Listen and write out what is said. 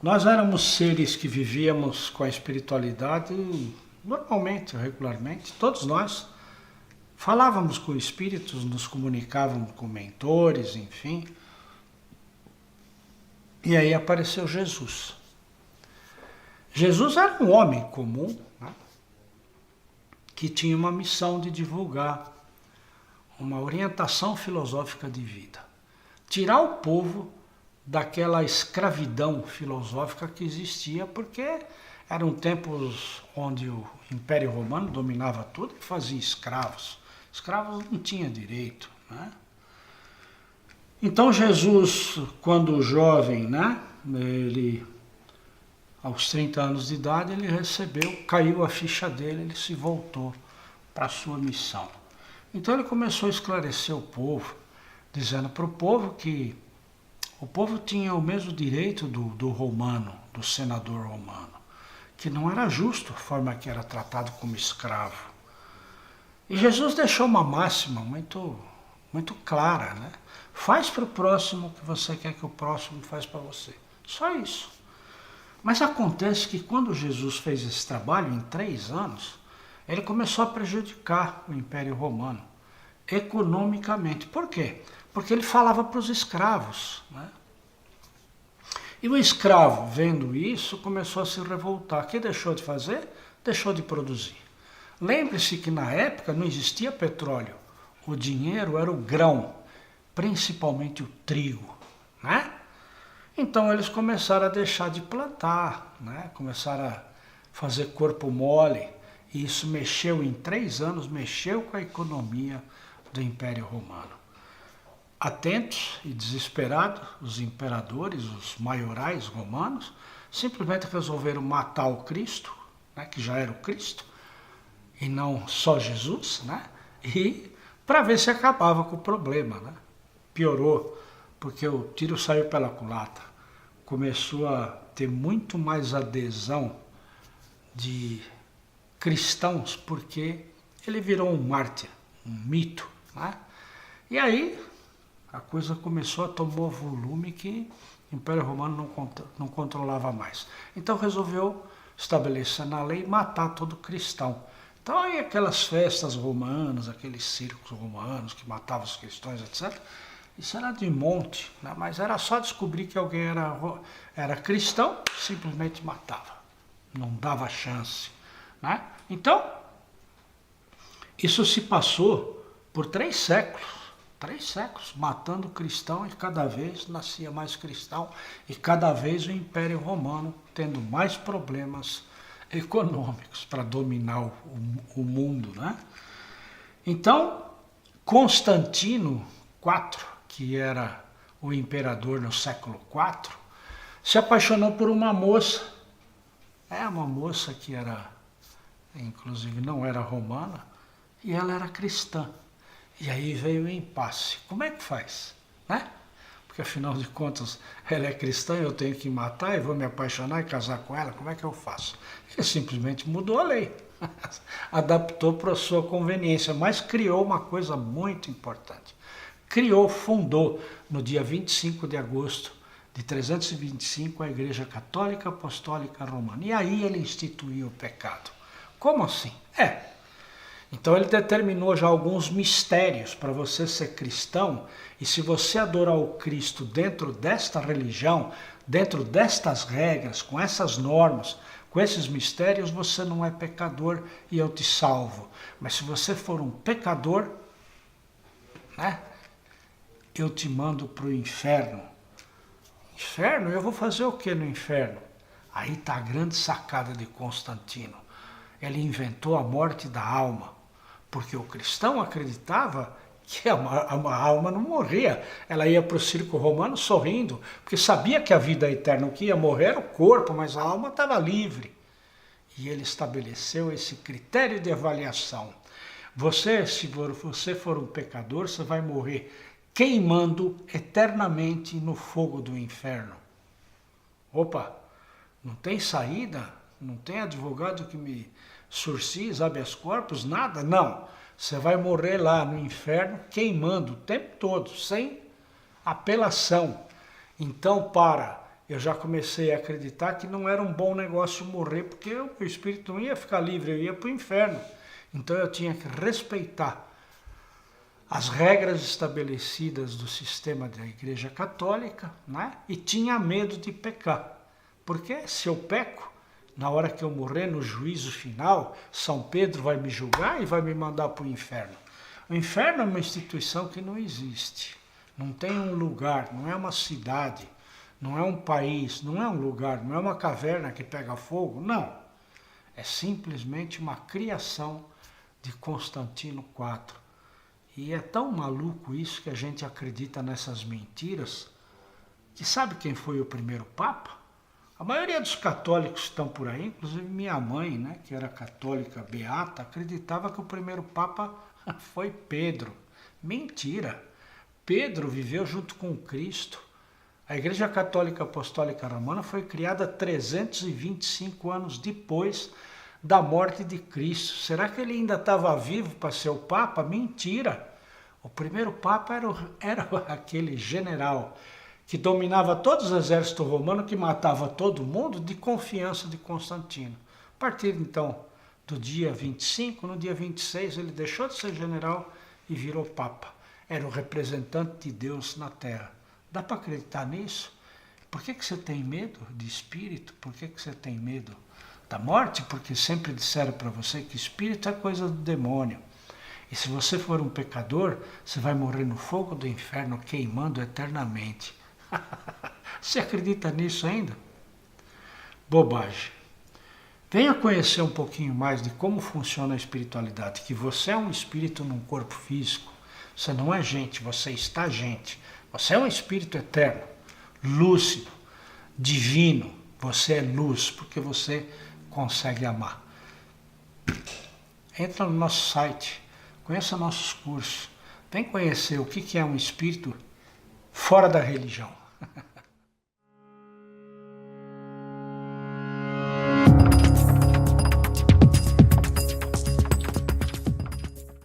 Nós éramos seres que vivíamos com a espiritualidade normalmente, regularmente, todos nós. Falávamos com espíritos, nos comunicávamos com mentores, enfim. E aí apareceu Jesus. Jesus era um homem comum, né, que tinha uma missão de divulgar uma orientação filosófica de vida. Tirar o povo daquela escravidão filosófica que existia, porque eram tempos onde o Império Romano dominava tudo e fazia escravos. Escravos não tinham direito, né? Então Jesus, quando jovem, né, ele, aos 30 anos de idade, ele recebeu, caiu a ficha dele, ele se voltou para a sua missão. Então ele começou a esclarecer o povo, dizendo para o povo que o povo tinha o mesmo direito do romano, do senador romano, que não era justo a forma que era tratado como escravo. E Jesus deixou uma máxima muito clara, né? Faz para o próximo o que você quer que o próximo faça para você. Só isso. Mas acontece que quando Jesus fez esse trabalho, em 3 anos, ele começou a prejudicar o Império Romano, economicamente. Por quê? Porque ele falava para os escravos, né? E o escravo, vendo isso, começou a se revoltar. O que deixou de fazer? Deixou de produzir. Lembre-se que na época não existia petróleo. O dinheiro era o grão, principalmente o trigo, né? Então eles começaram a deixar de plantar, né? Começaram a fazer corpo mole. E isso mexeu, em 3 anos, mexeu com a economia do Império Romano. Atentos e desesperados, os imperadores, os maiorais romanos, simplesmente resolveram matar o Cristo, né, que já era o Cristo, e não só Jesus, né, e para ver se acabava com o problema, né. Piorou, porque o tiro saiu pela culatra. Começou a ter muito mais adesão de cristãos, porque ele virou um mártir, um mito, né. E aí a coisa começou a tomar volume que o Império Romano não controlava mais. Então resolveu estabelecer na lei matar todo cristão. Então aí aquelas festas romanas, aqueles circos romanos que matavam os cristãos, etc., isso era de monte, né? Mas era só descobrir que alguém era cristão, simplesmente matava. Não dava chance, né? Então, isso se passou por 3 séculos. 3 séculos, matando cristão, e cada vez nascia mais cristão, e cada vez o Império Romano tendo mais problemas econômicos para dominar o mundo, né? Então, Constantino IV, que era o imperador no século IV, se apaixonou por uma moça. Uma moça que era, inclusive não era romana, e ela era cristã. E aí veio o impasse. Como é que faz? Né? Porque afinal de contas, ela é cristã, eu tenho que matar e vou me apaixonar e casar com ela, como é que eu faço? Ele simplesmente mudou a lei. Adaptou para a sua conveniência, mas criou uma coisa muito importante. Fundou, no dia 25 de agosto de 325, a Igreja Católica Apostólica Romana. E aí ele instituiu o pecado. Como assim? Então ele determinou já alguns mistérios para você ser cristão, e se você adorar o Cristo dentro desta religião, dentro destas regras, com essas normas, com esses mistérios, você não é pecador e eu te salvo. Mas se você for um pecador, né, eu te mando para o inferno. Inferno? Eu vou fazer o que no inferno? Aí está a grande sacada de Constantino. Ele inventou a morte da alma. Porque o cristão acreditava que a alma não morria. Ela ia para o circo romano sorrindo, porque sabia que a vida eterna, o que ia morrer era o corpo, mas a alma estava livre. E ele estabeleceu esse critério de avaliação. Se você for um pecador, você vai morrer queimando eternamente no fogo do inferno. Opa, não tem saída? Não tem advogado que me surcis, habeas corpus, nada? Não. Você vai morrer lá no inferno queimando o tempo todo, sem apelação. Então, para eu já comecei a acreditar que não era um bom negócio morrer, porque o meu espírito não ia ficar livre, eu ia para o inferno. Então eu tinha que respeitar as regras estabelecidas do sistema da Igreja Católica, né? E tinha medo de pecar. Porque se eu peco, na hora que eu morrer, no juízo final, São Pedro vai me julgar e vai me mandar para o inferno. O inferno é uma instituição que não existe. Não tem um lugar, não é uma cidade, não é um país, não é um lugar, não é uma caverna que pega fogo, não. É simplesmente uma criação de Constantino IV. E é tão maluco isso que a gente acredita nessas mentiras, que sabe quem foi o primeiro Papa? A maioria dos católicos que estão por aí, inclusive minha mãe, né, que era católica beata, acreditava que o primeiro Papa foi Pedro. Mentira! Pedro viveu junto com Cristo. A Igreja Católica Apostólica Romana foi criada 325 anos depois da morte de Cristo. Será que ele ainda estava vivo para ser o Papa? Mentira! O primeiro Papa era aquele general que dominava todos os exércitos romanos, que matava todo mundo, de confiança de Constantino. A partir então do dia 25, no dia 26, ele deixou de ser general e virou Papa. Era o representante de Deus na Terra. Dá para acreditar nisso? Por que você tem medo de espírito? Por que você tem medo da morte? Porque sempre disseram para você que espírito é coisa do demônio. E se você for um pecador, você vai morrer no fogo do inferno queimando eternamente. Você acredita nisso ainda? Bobagem. Venha conhecer um pouquinho mais de como funciona a espiritualidade, que você é um espírito num corpo físico. Você não é gente, você está gente. Você é um espírito eterno, lúcido, divino. Você é luz, porque você consegue amar. Entra no nosso site, conheça nossos cursos. Vem conhecer o que é um espírito fora da religião.